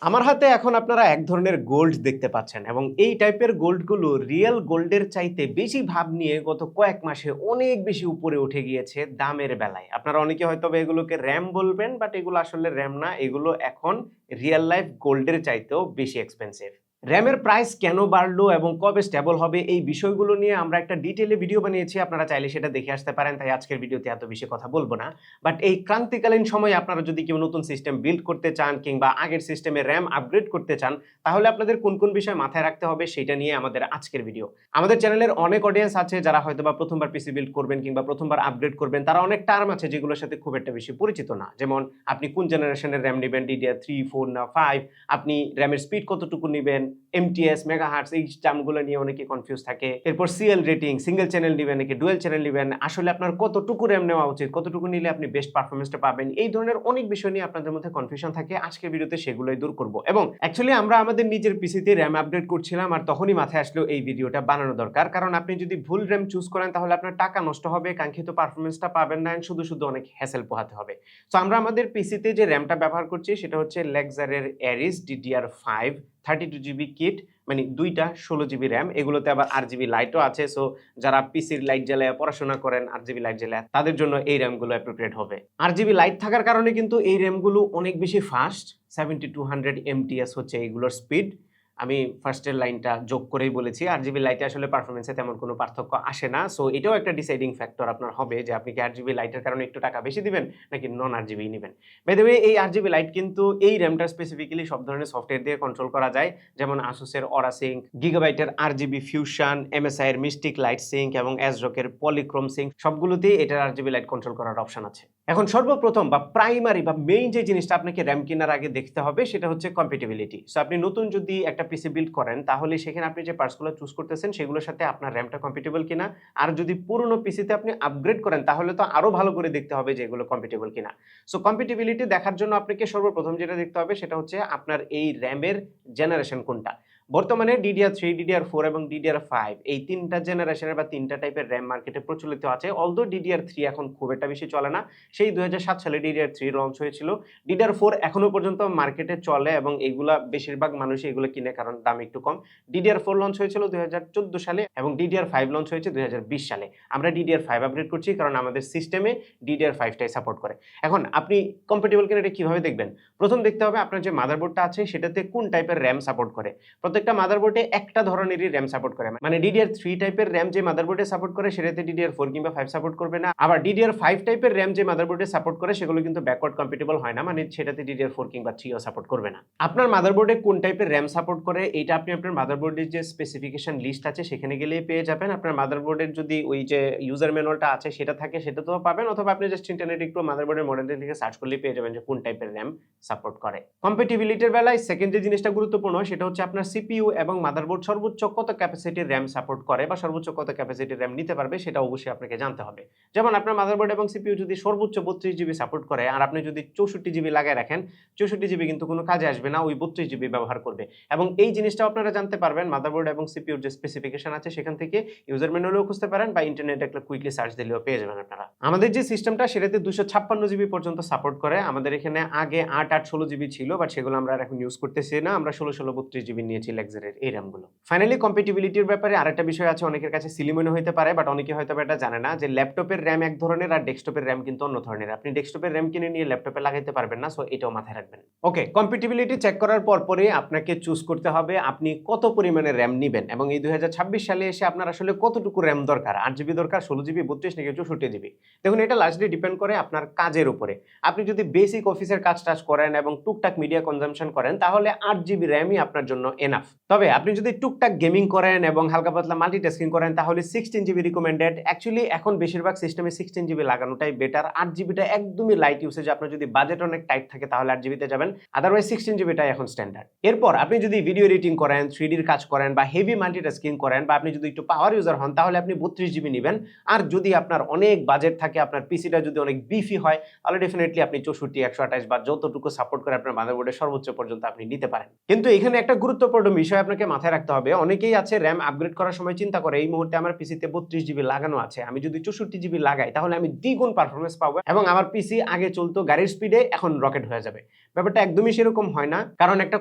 আমার হাতে এখন আপনারা এক ধরনের গোল্ড দেখতে পাচ্ছেন এবং এই টাইপের গোল্ডগুলো রিয়েল গোল্ডের চাইতে বেশি ভাব নিয়ে গত কয়েক মাসে অনেক বেশি উপরে উঠে গিয়েছে দামের বেলায়। আপনারা অনেকে হয়তো এগুলোকে র্যাম বলবেন, বাট এগুলো আসলে র্যাম না, এগুলো এখন রিয়েল লাইফ গোল্ডের চাইতেও বেশি এক্সপেন্সিভ। র্যামের প্রাইস কেন বাড়লো এবং কবে স্টেবল হবে এই বিষয়গুলো নিয়ে আমরা একটা ডিটেইলে ভিডিও বানিয়েছি, আপনারা চাইলে সেটা দেখে আসতে পারেন, তাই আজকের ভিডিওতে এত বেশি কথা বলবো না। বাট এই ক্রান্তিকালীন সময়ে আপনারা যদি কেউ নতুন সিস্টেম বিল্ড করতে চান কিংবা আগের সিস্টেমে র্যাম আপগ্রেড করতে চান, তাহলে আপনাদের কোন কোন বিষয় মাথায় রাখতে হবে সেটা নিয়ে আমাদের আজকের ভিডিও। আমাদের চ্যানেলের অনেক অডিয়েন্স আছে যারা হয়তোবা প্রথমবার পিসি বিল্ড করবেন কিংবা প্রথমবার আপগ্রেড করবেন, তারা অনেক টার্ম আছে যেগুলোর সাথে খুব একটা বেশি পরিচিত না। যেমন আপনি কোন জেনারেশনের র্যাম নেবেন, DDR3, 4 না 5, আপনি র্যামের স্পিড কতটুকু নেবেন, MTS, মেগাহার্টজ, এই টার্মগুলো নিয়ে অনেকে কনফিউজ থাকে। এরপর CL রেটিং, সিঙ্গেল চ্যানেল নেবেন নাকি ডুয়াল চ্যানেল নেবেন, আসলে আপনার কতটুকু র্যাম নেওয়া উচিত, কতটুকু নিলে আপনি বেস্ট পারফরম্যান্সটা পাবেন, এই ধরনের অনেক বিষয় নিয়ে আপনাদের মধ্যে কনফিউশন থাকে। আজকের ভিডিওতে সেগুলোই দূর করব। এবং অ্যাকচুয়ালি আমরা আমাদের নিজের পিসিতে র্যাম আপডেট করছিলাম আর তখনই মাথায় আসলো এই ভিডিওটা বানানো দরকার, কারণ আপনি যদি ভুল র্যাম চুজ করেন তাহলে আপনার টাকা নষ্ট হবে, কাঙ্ক্ষিত পারফরম্যান্সটা পাবেন না, শুধু শুধু অনেক হ্যাসেল পোহাতে হবে। সো আমরা আমাদের পিসিতে যে র্যামটা ব্যবহার করছি সেটা হচ্ছে লেক্সারের এরিস DDR5 32GB কিট, মানে দুইটা 16GB র্যাম, এগুলোতে আবার RGB লাইটও আছে। সো যারা পিসির লাইট জ্বালায় পড়াশোনা করেন, RGB লাইট জ্বালায়, তাদের জন্য এই র্যামগুলো অ্যাপ্রোপ্রিয়েট হবে। RGB লাইট থাকার কারণে কিন্তু এই র্যামগুলো অনেক বেশি ফাস্ট, 7200 MTS হচ্ছে এইগুলোর স্পিড। আমি ফার্স্টের লাইনটা যোগ করেই বলেছি, RGB লাইটে আসলে পারফরমেন্সে তেমন কোনো পার্থক্য আসে না। সো এটাও একটা ডিসাইডিং ফ্যাক্টর আপনার হবে যে আপনি কি RGB লাইটের কারণে একটু টাকা বেশি দিবেন নাকি নন RGB নেবেন। বাই দ্য ওয়ে, এই RGB লাইট কিন্তু এই র্যামটা স্পেসিফিক্যালি সব ধরনের সফটওয়্যার দিয়ে কন্ট্রোল করা যায়, যেমন আসুসের অরা সিঙ্ক, গিগাবাইটের RGB ফিউশন, MSI এর মিস্টিক লাইট সিঙ্ক এবং অ্যাজরকের পলিক্রোম সিঙ্ক, সবগুলোতেই এটার RGB লাইট কন্ট্রোল করার অপশন আছে। এখন সর্বপ্রথম বা প্রাইমারি বা মেইন যে জিনিসটা আপনাকে র্যাম কেনার আগে দেখতে হবে সেটা হচ্ছে কম্প্যাটিবিলিটি। সো আপনি নতুন যদি একটা পিসি বিল্ড করেন তাহলে সেখানে আপনি যে পার্টসগুলো চুজ করতেছেন সেগুলোর সাথে আপনার র্যামটা কম্প্যাটিবল কিনা, আর যদি পুরনো পিসিতে আপনি আপগ্রেড করেন তাহলে তো আরো ভালো করে দেখতে হবে যে এগুলো কম্প্যাটিবল কিনা। সো কম্প্যাটিবিলিটি দেখার জন্য আপনাকে সর্বপ্রথম যেটা দেখতে হবে সেটা হচ্ছে আপনার এই র্যামের জেনারেশন কোনটা। বর্তমানে DDR3, DDR4 এবং DDR5 এই তিনটা জেনারেশনের বা তিনটা টাইপের র্যাম মার্কেটে প্রচলিত আছে। অলদো DDR3 এখন খুব একটা বেশি চলে না, সেই 2007 সালে DDR3 লঞ্চ হয়েছিল। DDR4 এখনো পর্যন্ত মার্কেটে চলে এবং এগুলা বেশিরভাগ মানুষই এগুলো কিনে কারণ দাম একটু কম। DDR4 লঞ্চ হয়েছিল 2014 সালে এবং DDR5 লঞ্চ হয়েছে 2020 সালে। আমরা DDR5 আপগ্রেড করছি কারণ আমাদের সিস্টেমে DDR5 টাই সাপোর্ট করে। এখন আপনি কম্প্যাটিবল কিনা এটা কিভাবে দেখবেন? প্রথম দেখতে হবে আপনার যে মাদারবোর্ডটা আছে সেটাতে কোন টাইপের র্যাম সাপোর্ট করে। প্রত্যেকটা মাদারবোর্ডে একটা ধরনেরই র্যাম সাপোর্ট করে, মানে DDR3 টাইপের র্যাম যে মাদারবোর্ডে সাপোর্ট করে সেটাতে DDR4 কিংবা 5 সাপোর্ট করবে না। আবার DDR5 টাইপের র্যাম যে মাদারবোর্ডে সাপোর্ট করে সেগুলো কিন্তু ব্যাকওয়ার্ড কম্প্যাটিবল হয় না, মানে সেটাতে DDR4 কিংবা 3 ও সাপোর্ট করবে না। আপনার মাদারবোর্ডে কোন টাইপের র্যাম সাপোর্ট করে এটা আপনি আপনার মাদারবোর্ডের যে স্পেসিফিকেশন লিস্ট আছে সেখানে গেলেই পেয়ে যাবেন। আপনার মাদারবোর্ডের যদি ওই যে ইউজার ম্যানুয়ালটা আছে সেটা থাকে সেটাতেও পাবেন, অথবা আপনি জাস্ট ইন্টারনেটে একটু মাদারবোর্ডের মডেলটা লিখে সার্চ করলেই পেয়ে যাবেন যে কোন টাইপের র্যাম সাপোর্ট করে। কম্প্যাটিবিলিটির বেলায় সেকেন্ড যে জিনিসটা গুরুত্বপূর্ণ সেটা হচ্ছে আপনার CPU এবং মাদারবোর্ড সর্বোচ্চ কত ক্যাপাসিটির র্যাম সাপোর্ট করে বা সর্বোচ্চ কত ক্যাপাসিটির র্যাম নিতে পারবে সেটা অবশ্যই আপনাকে জানতে হবে। যেমন আপনার মাদারবোর্ড এবং CPU যদি সর্বোচ্চ 32GB সাপোর্ট করে আর আপনি যদি 64GB লাগায় রাখেন, 64GB কিন্তু কোনো কাজে আসবে না, ওই 32GB ব্যবহার করবে। এবং এই জিনিসটাও আপনারা জানতে পারবেন মাদারবোর্ড এবং CPUর যে স্পেসিফিকেশন আছে সেখান থেকে ইউজার ম্যানুয়ালেও খুঁজতে পারেন বা ইন্টারনেটে একটা কুইকলি সার্চ দিলেও পেয়ে যাবেন আপনারা। আমাদের যে সিস্টেমটা সেটাতে 256GB পর্যন্ত সাপোর্ট করে। আমাদের এখানে আগে 8/16GB ছিল, বাট সেগুলো আমরা এখন ইউজ করতেছি না, আমরা 16/32GB নিয়েছি লেক্সারের এই র্যামগুলো। ফাইনালি কম্প্যাটিবিলিটির ব্যাপারে আরেকটা বিষয় আছে, অনেকের কাছে সিলি মনে হইতে পারে, বাট অনেকে হয়তো এটা জানে না যে ল্যাপটপের র্যাম এক ধরনের আর ডেস্কটপের র্যাম কিন্তু অন্য ধরনের। আপনি ডেস্কটপের র্যাম কিনে নিয়ে ল্যাপটপে লাগাইতে পারবেন না, সো এটাও মাথায় রাখবেন। ওকে, কম্প্যাটিবিলিটি চেক করার পরে আপনাকে চুজ করতে হবে আপনি কত পরিমাণে র্যাম নেবেন এবং এই 2026 সালে এসে আপনার আসলে কতটুকু র্যাম দরকার, 8GB দরকার, 16GB, 32 নাকি 64GB। দেখুন, এটা লার্জলি ডিপেন্ড করে আপনার কাজের উপরে। আপনি যদি বেসিক অফিসের কাজ টাজ করেন এবং টুকটাক মিডিয়া কনজাম্পশন করেন তাহলে 8GB র্যামই আপনার জন্য এনাফ। তবে আপনি যদি টুকটাক গেমিং করেন এবং হালকা পাতলা মাল্টিটাস্কিং করেন তাহলে 16GB রিকমেন্ডেড। অ্যাকচুয়ালি এখন বেশিরভাগ সিস্টেমে 16GB লাগানোটাই বেটার। 8GBটা একদমই লাইট ইউসেজ, আপনার যদি বাজেট অনেক টাইট থাকে তাহলে 8GBতে যাবেন, আদারওয়াইজ 16GBটাই এখন স্ট্যান্ডার্ড। এরপর আপনি যদি ভিডিও এডিটিং করেন, 3Dর কাজ করেন বা হেভি মাল্টিটাস্কিং করেন বা আপনি যদি একটু পাওয়ার ইউজার হন তাহলে আপনি 32GB নেবেন। আর যদি আপনার অনেক বাজেট থাকে, আপনার পিসিটা যদি অনেক বিফি হয় তাহলে ডেফিনেটলি আপনি 64, 128 বা যতটুকু সাপোর্ট করে আপনার মাদারবোর্ডের সর্বোচ্চ পর্যন্ত আপনি নিতে পারেন। কিন্তু এখানে একটা গুরুত্বপূর্ণ বিষয় আপনাকে মাথায় রাখতে হবে। অনেকেই আছে র‍্যাম আপগ্রেড করার সময় চিন্তা করে এই মুহূর্তে আমার পিসিতে 32 জিবি লাগানো আছে। আমি যদি 64 জিবি লাগাই তাহলে আমি দ্বিগুণ পারফরম্যান্স পাবো এবং আমার পিসি আগে চলতো গাড়ির স্পিডে এখন রকেট হয়ে যাবে। ব্যাপারটা একদমই সেরকম হয় না। কারণ একটা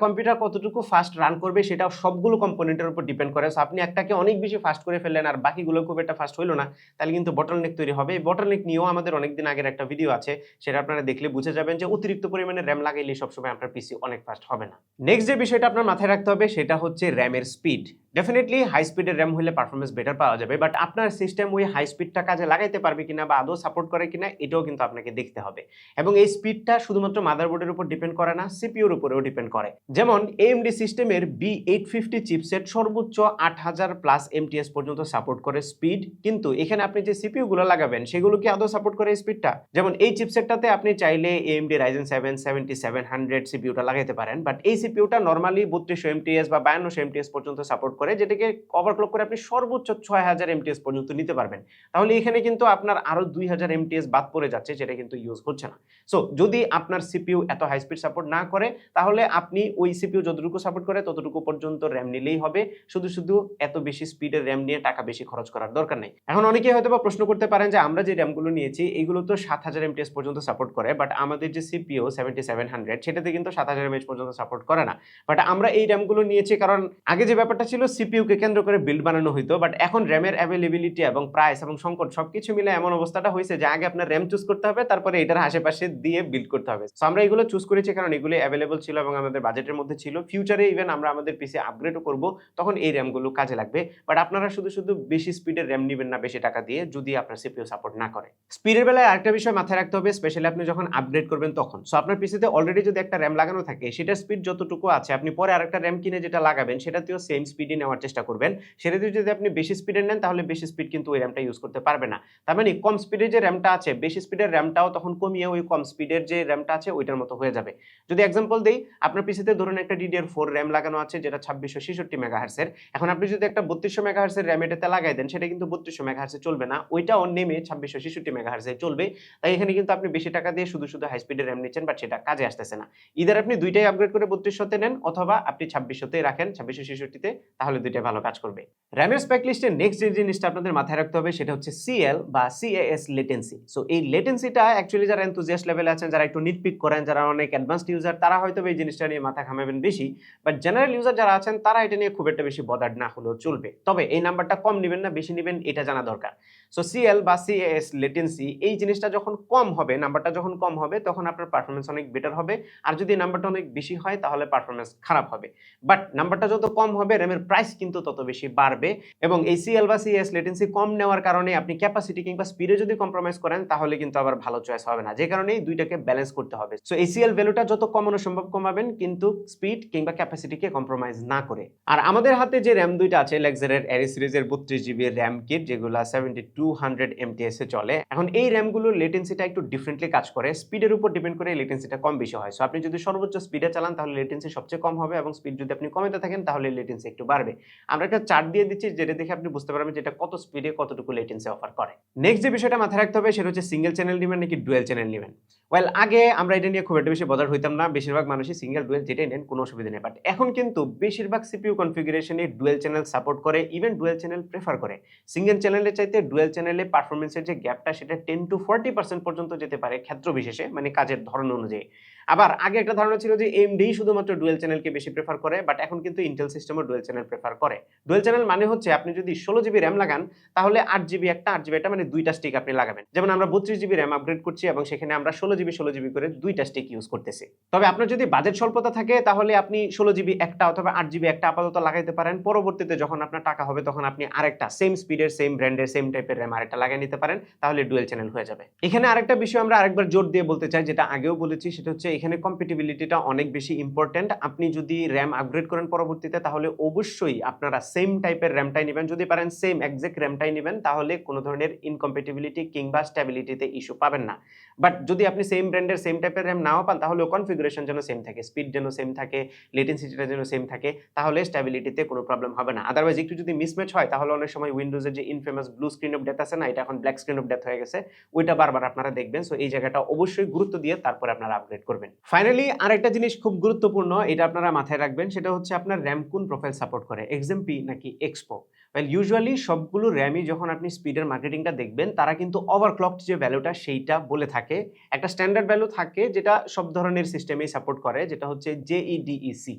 কম্পিউটার কতটুকু ফাস্ট রান করবে সেটা সবগুলো কম্পোনেন্টের উপর ডিপেন্ড করে। সো আপনি একটাকে অনেক বেশি ফাস্ট করে ফেললেন আর বাকিগুলো খুব একটা ফাস্ট হইল না, তাহলে কিন্তু বটলনেক তৈরি হবে। এই বটলনেক নিয়েও আমাদের অনেকদিন আগের একটা ভিডিও আছে, সেটা আপনারা দেখলে বুঝে যাবেন যে অতিরিক্ত পরিমাণে র‍্যাম লাগাইলে সবসময় আপনার পিসি অনেক ফাস্ট হবে না। নেক্সট যে বিষয়টা আপনার মাথায় রাখতে হবে সেটা হচ্ছে র‍্যামের স্পিড। ডেফিনেটলি হাই স্পিডের র‍্যাম হলে পারফরম্যান্স বেটার পাওয়া যাবে, বাট আপনার সিস্টেম ওই হাই স্পিডটা কাজে লাগাইতে পারবে কিনা বা আদৌ সাপোর্ট করে কিনা এটাও কিন্তু আপনাকে দেখতে হবে। এবং এই স্পিডটা শুধুমাত্র মাদারবোর্ডের উপর ডিপেন্ড করে না, সিপিইউর উপরেও ডিপেন্ড করে। যেমন AMD সিস্টেমের B850 চিপসেট সর্বোচ্চ 8000 প্লাস MTS পর্যন্ত সাপোর্ট করে স্পিড, কিন্তু এখানে আপনি যে সিপিইউ গুলো লাগাবেন সেগুলো কি আদৌ সাপোর্ট করে স্পিডটা? যেমন এই চিপসেটটাতে আপনি চাইলে AMD Ryzen 7 7700 সিপিইউটা লাগাইতে পারেন, বাট এই সিপিইউটা নরমালি 3200 MTS বা 5200 MTS পর্যন্ত সাপোর্ট করে, যেটাকে ওভারক্লক করে আপনি সর্বোচ্চ 6000 MTS পর্যন্ত নিতে পারবেন। তাহলে এখানে কিন্তু আপনার আরো 2000 MTS বাদ পড়ে যাচ্ছে, যেটা কিন্তু ইউজ হচ্ছে না। সো যদি আপনার সিপিইউ এত হাই স্পিড সাপোর্ট না করে তাহলে আপনি ওই সিপিইউ যতটুকু সাপোর্ট করে ততটুকু পর্যন্ত র‍্যাম নিলেই হবে। শুধু এত বেশি স্পিডের র‍্যাম নিয়ে টাকা বেশি খরচ করার দরকার নেই। এখন অনেকেই হয়তো বা প্রশ্ন করতে পারেন যে আমরা যে র‍্যামগুলো নিয়েছি এগুলো তো 7000 MTS পর্যন্ত সাপোর্ট করে, বাট আমাদের যে সিপিইউ 7700 সেটাতে কিন্তু 7000 mAh পর্যন্ত সাপোর্ট করে না। বাট আমরা এই র‍্যামগুলো নিয়েছি কারণ আগে যে ব্যাপারটা ছিল সিপিইউ কে কেন্দ্র করে বিল্ড বানানো হইতো, বাট এখন র‍্যামের অ্যাভেলেবিলিটি এবং প্রাইস এবং সংকট সবকিছু মিলে এমন অবস্থাটা হয়েছে যে আগে আপনার র‍্যাম চুজ করতে হবে, তারপরে এটার আশেপাশে দিয়ে বিল্ড করতে হবে। সো আমরা এগুলো চুজ করেছি কারণ এগুলো অ্যাভেলেবল ছিল এবং আমাদের বাজেটের মধ্যে ছিল। ফিউচারে ইভেন আমরা আমাদের পিসি আপগ্রেডও করব, তখন এই র‍্যামগুলো কাজে লাগবে। বাট আপনারা শুধু বেশি স্পিডের র‍্যাম নিবেন না বেশি টাকা দিয়ে, যদি আপনার সিপিইউ সাপোর্ট না করে। স্পিডের বেলায় আরেকটা বিষয় মাথায় রাখতে হবে, স্পেশালি আপনি যখন আপগ্রেড করবেন তখন। সো আপনার পিসিতে অলরেডি যদি একটা র‍্যাম লাগানো থাকে সেটার স্পিড যতটুকু আছে আপনি পরে আরেকটা র‍্যাম কিনে যেটা লাগাবেন সেটাতেও সেম স্পিডই নেওয়ার চেষ্টা করবেন। সেটাতে যদি আপনি বেশি স্পিডের নেন তাহলে বেশি স্পিড কিন্তু ওই র‍্যামটা ইউজ করতে পারবে না। তার মানে কম স্পিডের যে র‍্যামটা আছে বেশি স্পিডের র‍্যামটাও তখন কমিয়ে ওই কম স্পিডের যে র‍্যামটা আছে ওইটার মতো হয়ে যাবে। যদি এক্সাম্পল দেই, আপনার পিসিতে ধরুন একটা DDR4 র‍্যাম লাগানো আছে যেটা 2666 মেগাহার্টজ এর। এখন আপনি যদি একটা 3200 মেগাহার্টজ এর র‍্যাম এটাতে লাগাই দেন সেটা কিন্তু 3200 মেগাহার্টজ এ চলবে না, ওইটাও নেমে 2666 মেগাহার্টজ এ চলবে। তাই এখানে কিন্তু আপনি বেশি টাকা দিয়ে শুধু হাই স্পিডের র‍্যাম নিচ্ছেন, বাট সেটা কাজে আসতেছে না। ইদার আপনি দুইটাই আপগ্রেড করে 3200 তে নেন অথবা আপনি 2600 তেই রাখেন 2666 তে, তাহলে দুইটাই ভালো কাজ করবে। র‍্যামের স্পেক লিস্টে নেক্সট যে জিনিসটা আপনাদের মাথায় রাখতে হবে সেটা হচ্ছে CL বা CAS লেটেন্সি। সো এই লেটেন্সিটা অ্যাকচুয়ালি যারা এনথুজিয়াস্ট লেভেলে আছেন, যারা একটু নিটপিক করেন, যারা অনেক অ্যাডভান্সড ইউজার, তারা হয়তো এই জিনিসটা নিয়ে মাথা ঘামাবেন বেশি, বাট জেনারেল ইউজার যারা আছেন তারা এটা নিয়ে খুব একটা বেশি বদার্ড না হলেও চলবে। তবে এই নাম্বারটা কম নেবেন না বেশি নেবেন এটা জানা দরকার। সো CL বা CAS লেটেন্সি এই জিনিসটা যখন কম হবে, নাম্বারটা যখন কম হবে তখন আপনার পারফরম্যান্স অনেক বেটার হবে, আর যদি নাম্বারটা অনেক বেশি হয় তাহলে পারফরম্যান্স খারাপ হবে। বাট নাম্বারটা যত কম হবে র‍্যামের প্রাইস কিন্তু তত বেশি বাড়বে, এবং এই CL বা CAS লেটেন্সি কম নেওয়ার কারণে আপনি ক্যাপাসিটি কিংবা স্পিডে যদি কম্প্রোমাইজ করেন তাহলে কিন্তু আবার ভালো চয়েস হবে না, যে কারণে এই দুইটাকে ব্যালেন্স করতে হবে। সো এই CL ভ্যালুটা যত কমানো সম্ভব কমাবেন, কিন্তু স্পিড কিংবা ক্যাপাসিটিকে কম্প্রোমাইজ না করে। আর আমাদের হাতে যে র‍্যাম দুইটা আছে লেক্সারের অ্যারি সিরিজের 32 জিবি র‍্যাম কিট, যেগুলো 7200 MTS এ চলে। এখন এই র‍্যামগুলোর লেটেন্সিটা একটু ডিফারেন্টলি কাজ করে, স্পিডের উপর ডিপেন্ড করে লেটেন্সিটা কম বেশি হয়। সো আপনি যদি সর্বোচ্চ স্পিডে চালান তাহলে লেটেন্সি সবচেয়ে কম হবে, এবং স্পিড যদি আপনি কমাতে থাকেন তাহলে লেটেন্সি একটু বাড়বে। আমরা একটা চার্ট দিয়ে দিচ্ছি যেটা দেখে আপনি বুঝতে পারবেন যে এটা কত স্পিডে কতটুকু লেটেন্সি অফার করে। নেক্সট যে বিষয়টা মাথায় রাখতে হবে সেটা হচ্ছে সিঙ্গেল চ্যানেল নেবেন নাকি ডুয়াল চ্যানেল নেবেন। ওয়েল, আগে আমরা এটা নিয়ে খুব একটা বেশি বদার হইতাম না, বেশিরভাগ মানুষই সিঙ্গেল ডুয়াল যেটাই নেন কোনো অসুবিধা নেই। বাট এখন কিন্তু বেশিরভাগ সিপিইউ কনফিগারেশনে ডুয়াল চ্যানেল সাপোর্ট করে, ইভেন ডুয়াল চ্যানেল প্রেফার করে। সিঙ্গেল চ্যানেলের চাইতে ডুয়াল চ্যানেলে পারফরম্যান্সের যে গ্যাপটা সেটা 10 to 40% পর্যন্ত যেতে পারে ক্ষেত্র বিশেষে, মানে কাজের ধরন অনুযায়ী। আবার আগে একটা ধারণা ছিল যে AMD শুধুমাত্র ডুয়াল চ্যানেলকে বেশি প্রেফার করে, বাট এখন কিন্তু ইন্টেল সিস্টেমও ডুয়াল চ্যানেল প্রেফার করে। ডুয়াল চ্যানেল মানে হচ্ছে আপনি যদি 16 জিবি র‍্যাম লাগান তাহলে 8 জিবি একটা 8 জিবি একটা, মানে দুইটা স্টিক আপনি লাগাবেন। যেমন আমরা 32 জিবি র‍্যাম আপগ্রেড করছি এবং সেখানে আমরা 16 জিবি করে দুইটা স্টিক ইউজ করতেছি। তবে আপনার যদি বাজেট স্বল্পতা থাকে তাহলে আপনি 16 জিবি একটা অথবা 8 জিবি একটা আপাতত লাগাইতে পারেন। পরবর্তীতে যখন আপনার টাকা হবে তখন আপনি আরেকটা সেম স্পিডের সেম ব্র্যান্ডের সেম টাইপের র‍্যাম আরেকটা লাগিয়ে নিতে পারেন, তাহলে ডুয়াল চ্যানেল হয়ে যাবে। এখানে আরেকটা বিষয় আমরা আরেকবার জোর দিয়ে বলতে চাই, যেটা আগেও বলেছি, সেটা হচ্ছে এখানে কম্প্যাটিবিলিটিটা অনেক বেশি ইম্পর্টেন্ট। আপনি যদি র‍্যাম আপগ্রেড করেন পরবর্তীতে তাহলে অবশ্যই আপনারা সেম টাইপের র‍্যামটাই নেবেন, যদি পারেন সেম এক্সাক্ট র‍্যামটাই নেবেন, তাহলে কোনো ধরনের ইনকম্প্যাটিবিলিটি কিংবা স্ট্যাবিলিটিতে ইস্যু পাবেন না। বাট যদি আপনি সেম ব্র্যান্ডের সেম টাইপের র‍্যাম নাও পান তাহলে কনফিগারেশন যেন সেম থাকে, স্পিড যেন সেম থাকে, লেটেন্সিটা যেন সেম থাকে, তাহলে স্ট্যাবিলিটিতে কোনো প্রবলেম হবে না। আদারওয়াইজ একটু যদি মিসম্যাচ হয় তাহলে অনেক সময় উইন্ডোজের যে infamous blue screen off death আছে না, এটা এখন ব্ল্যাক স্ক্রিন অফ ডেথ হয়ে গেছে, ওইটা বারবার আপনারা দেখবেন। সো এই জায়গাটা অবশ্যই গুরুত্ব দিয়ে তারপরে আপনারা আপগ্রেড করবেন। করবেন। ফাইনালি আরেকটা জিনিস খুব গুরুত্বপূর্ণ, এটা আপনারা মাথায় রাখবেন, সেটা হচ্ছে আপনার র্যাম কোন প্রোফাইল সাপোর্ট করে, এক্সএমপি নাকি এক্সপো। ওয়েল ইউজুয়ালি সবগুলো র্যামই যখন আপনি স্পিডের মার্কেটিংটা দেখবেন তারা কিন্তু ওভারক্লকড যে ভ্যালুটা সেইটা বলে থাকে। একটা স্ট্যান্ডার্ড ভ্যালু থাকে যেটা সব ধরনের সিস্টেমেই সাপোর্ট করে, যেটা হচ্ছে জেইডিইসি।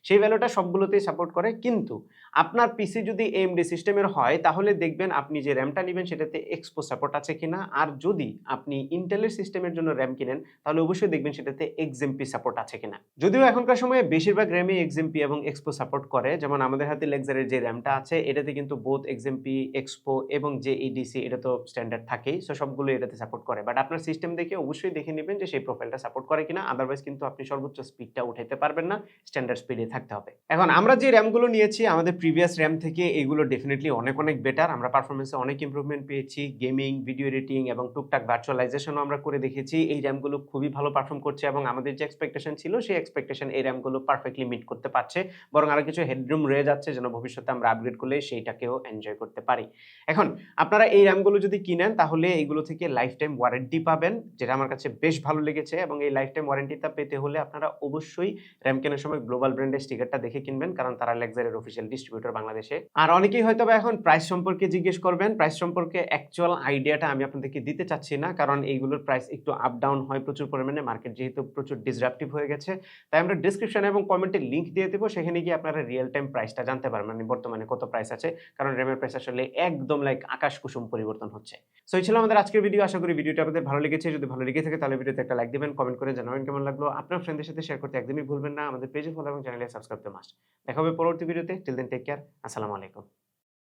সেই ভ্যালুটা সবগুলোতেই সাপোর্ট করে, কিন্তু আপনার পিসি যদি এএমডি সিস্টেমের হয় তাহলে দেখবেন আপনি যে র্যামটা নেবেন সেটাতে এক্সপো সাপোর্ট আছে কিনা, আর যদি আপনি ইন্টেলের সিস্টেমের জন্য র্যাম কিনেন তাহলে অবশ্যই দেখবেন সেটাতে এক্সএমপি সাপোর্ট আছে কিনা। যদিও এখনকার সময়ে বেশিরভাগ র্যামই এক্সএমপি এবং এক্সপো সাপোর্ট করে, যেমন আমাদের হাতে লেক্সারের যে র্যামটা আছে এটাতে কিন্তু বোথ এক্সএমপি, এক্সপো এবং জেইডিসি এটা তো স্ট্যান্ডার্ড থাকেই, সো সবগুলো এটাতে সাপোর্ট করে। বাট আপনার সিস্টেম দেখে অবশ্যই দেখে নেবেন যে সেই প্রোফাইলটা সাপোর্ট করে কিনা, আদারওয়াইজ কিন্তু আপনি সর্বোচ্চ স্পিডটা উঠাইতে পারবেন না, স্ট্যান্ডার্ড স্পিডে থাকতে হবে। এখন আমরা যে র্যামগুলো নিয়েছি আমাদের প্রিভিয়াস র্যাম থেকে এগুলো ডেফিনেটলি অনেক অনেক বেটার, আমরা পারফরমেন্সে অনেক ইমপ্রুভমেন্ট পেয়েছি, গেমিং, ভিডিও এডিটিং এবং টুকটাক ভার্চুয়ালাইজেশনও আমরা করে দেখেছি। এই র্যামগুলো খুবই ভালো পারফর্ম করছে এবং আমাদের যে এক্সপেকটেশন ছিল সেই এক্সপেকটেশন এই র্যামগুলো পারফেক্টলি মিট করতে পারছে, বরং আরো কিছু হেডরুম রয়ে যাচ্ছে যেন ভবিষ্যতে আমরা আপগ্রেড করলে সেইটাকেও এনজয় করতে পারি। এখন আপনারা এই র্যামগুলো যদি কিনেন তাহলে এইগুলো থেকে লাইফ টাইম ওয়ারেন্টি পাবেন, যেটা আমার কাছে বেশ ভালো লেগেছে, এবং এই লাইফ টাইম ওয়ারেন্টিটা পেতে হলে আপনারা অবশ্যই র্যাম কেনার সময় গ্লোবাল ব্র্যান্ডের স্টিকারটা দেখে কিনবেন, কারণ তারা লেক্সারের অফিসিয়াল ডিস্ট্রিবিউটর বাংলাদেশে। আর অনেকেই হয়তো বা এখন প্রাইস সম্পর্কে জিজ্ঞেস করবেন, প্রাইস সম্পর্কে অ্যাকচুয়াল আইডিয়াটা আমি আপনাদেরকে দিতে চাচ্ছি না, কারণ এইগুলোর প্রাইস একটু আপ ডাউন হয় প্রচুর পরিমাণে, মার্কেট যেহেতু প্রচুর ডিসরাপটিভ হয়ে গেছে। তাই আমরা ডিসক্রিপশনে এবং কমেন্টে লিংক দিয়ে দেবো, সেখানে গিয়ে আপনারা রিয়েল টাইম প্রাইসটা জানতে পারবেন, মানে বর্তমানে কত প্রাইস আছে, কারণ র্যামের প্রাইস আসলে একদম লাইক আকাশ কুসুম পরিবর্তন হচ্ছে। সো এই ছিল আমাদের আজকের ভিডিও, আশা করি ভিডিওটা আপনাদের ভালো লেগেছে। যদি ভালো লেগে থাকে তাহলে ভিডিওতে একটা লাইক দিবেন, কমেন্ট করে জানাবেন কেমন লাগলো। আপনার ফ্রেন্ডদের সাথে শেয়ার করতে একদমই ভুলবেন না। আমাদের পেজে ফলো এবং চ্যানেলে সাবস্ক্রাইব করতে মাস্ট। দেখা হবে পরবর্তী ভিডিওতে। Till then take care. আসসালামু আলাইকুম।